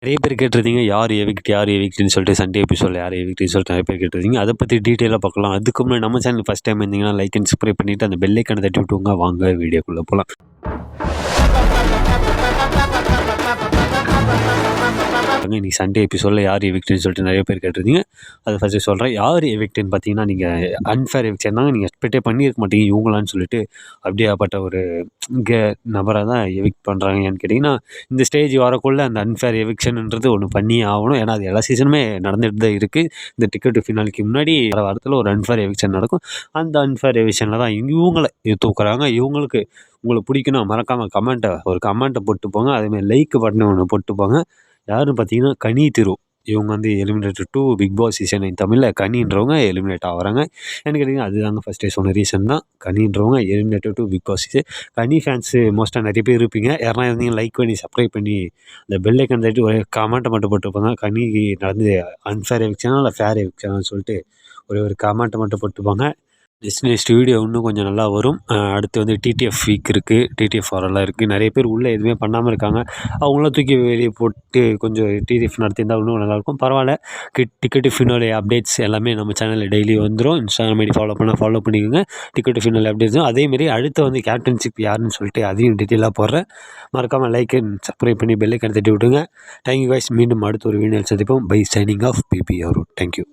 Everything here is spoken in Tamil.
நிறைய பேர் கேட்டிருந்தீங்க யார் எவிக்ட்ன்னு சொல்லிட்டு சண்டே எபிசோடில் யார் எவிக்ட்ன்னு சொல்லிட்டு நிறைய பேர் கேட்டிருந்தீங்க. அதை பற்றி டீட்டெயிலாக பார்க்கலாம். அதுக்கு முன்னாடி நம்ம சேனல் ஃபஸ்ட் டைம் இருந்தீங்கன்னா லைக் அண்ட் சப்ஸ்கிரைப் பண்ணிவிட்டு அந்த பெல் ஐக்கானை தட்டி விட்டுங்க. வாங்க வீடியோக்குள்ளே போகலாம். இன்னைக்கு சண்டே எபிசோடில் யார் எவிக்ட்ன்னு சொல்லிட்டு நிறைய பேர் கேட்டிருந்தீங்க. அதை ஃபஸ்ட்டு சொல்கிறேன். யார் எவிக்ட்ன்னு பார்த்தீங்கன்னா, நீங்கள் அன்ஃபேர் எவிக்ஷன் தாங்க. நீங்கள் எக்ஸ்பெக்டே பண்ணியிருக்க மாட்டீங்க இவங்களான்னு சொல்லிட்டு அப்படியாப்பட்ட ஒரு நபரை தான் எவிக்ட் பண்ணுறாங்க. ஏன்னு கேட்டிங்கன்னா, இந்த ஸ்டேஜ் வரக்குள்ளே அந்த அன்ஃபேர் எவிக்ஷன்ன்றது ஒன்று பண்ணியே ஆகணும். ஏன்னா அது எல்லா சீசனுமே நடந்துகிட்டு தான் இருக்குது. இந்த டிக்கெட் டு ஃபினாலுக்கு முன்னாடி வர வாரத்தில் ஒரு அன்ஃபேர் எவிக்ஷன் நடக்கும். அந்த அன்ஃபேர் எவிக்ஷனில் தான் இவங்களை தூக்குறாங்க. இவங்களுக்கு உங்களுக்கு பிடிக்கணும் மறக்காமல் ஒரு கமெண்ட்டை போட்டு போங்க. அதேமாதிரி லைக் பட்டனை ஒன்று போட்டு போங்க. யாருன்னு பார்த்தீங்கன்னா கனி திரு. இவங்க வந்து எலிமினேட்டர் 2 பிக் பாஸ் சீசன் 9 தமிழில் கனின்றவங்க எலிமினேட் ஆகிறாங்க. ஏன்னு கேட்டிங்கன்னா, அதுதாங்க ஃபஸ்ட்டே சொன்ன ரீசன் தான். கனின்றவங்க எலிமினேட்டர் 2 பிக் பாஸ் சீசன். கனி ஃபேன்ஸு மோஸ்ட்டாக நிறைய பேர் இருப்பீங்க. யாருனா இருந்தீங்க லைக் பண்ணி சப்ஸ்கிரைப் பண்ணி அந்த பெல் ஐக்கான் தட்டி ஒரு கமெண்ட்டை மட்டும் போட்டுருப்பாங்க. கனிக்கு நடந்து அன்ஃபேர் எவிக்ஷனா இல்லை ஃபேர் எவிக்ஷனான்னு சொல்லிட்டு ஒரு கமெண்ட்டை மட்டும் போட்டுப்பாங்க. நெக்ஸ்ட் வீடியோ இன்னும் கொஞ்சம் நல்லா வரும். அடுத்து வந்து டிடிஎஃப் வீக் இருக்குது. டிடிஎஃப் வரலாம் இருக்குது. நிறைய பேர் உள்ளே எதுவுமே பண்ணாமல் இருக்காங்க. அவங்களாம் தூக்கி வெளியே போட்டு கொஞ்சம் டிடிஎஃப் நடத்தியிருந்தால் இன்னும் நல்லாயிருக்கும். பரவாயில்ல. டிக்கெட் டு ஃபினாலே அப்டேட்ஸ் எல்லாமே நம்ம சேனலில் டெய்லி வந்துடும். இன்ஸ்டாகிராம் ஐடி ஃபாலோ பண்ணிக்கோங்க. டிக்கெட் டு ஃபினாலே அப்டேட்ஸும் அதேமாரி அடுத்து வந்து கேப்டன்ஷிப் யாருன்னு சொல்லிட்டு அதையும் டீட்டெயிலாக போடுறேன். மறக்காமல் லைக் அண்ட் சப்ஸ்கிரைப் பண்ணி பெல் ஐக்கான் தட்டி விட்டுங்க. Thank you guys. மீண்டும் அடுத்த ஒரு வீடியோவில் சந்திப்போம். Bye signing off BB Arun. Thank you.